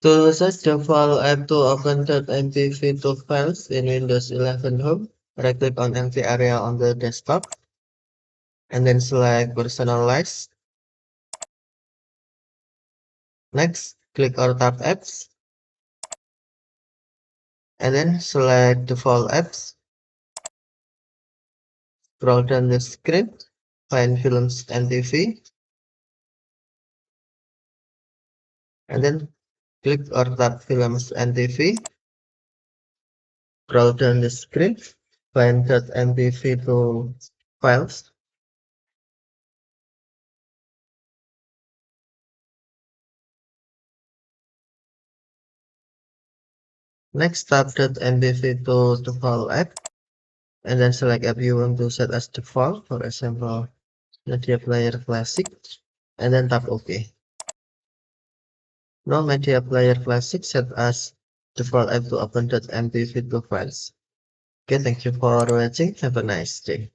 To search the file, I have to open the mpv2 files in Windows 11 Home. Right-click on empty area on the desktop, and then select Personalize. Next, click or tap Apps, and then select Default Apps. Scroll down the screen, find Films and TV, and then click or tap Films and TV. Scroll down the screen, find .mpv2 files. Next, tap .mpv2 default app, and then select app you want to set as default, for example, Media Player Classic, and then tap OK. Now Media Player Classic set as default app to open .mpv2 files. Okay, thank you for watching. Have a nice day.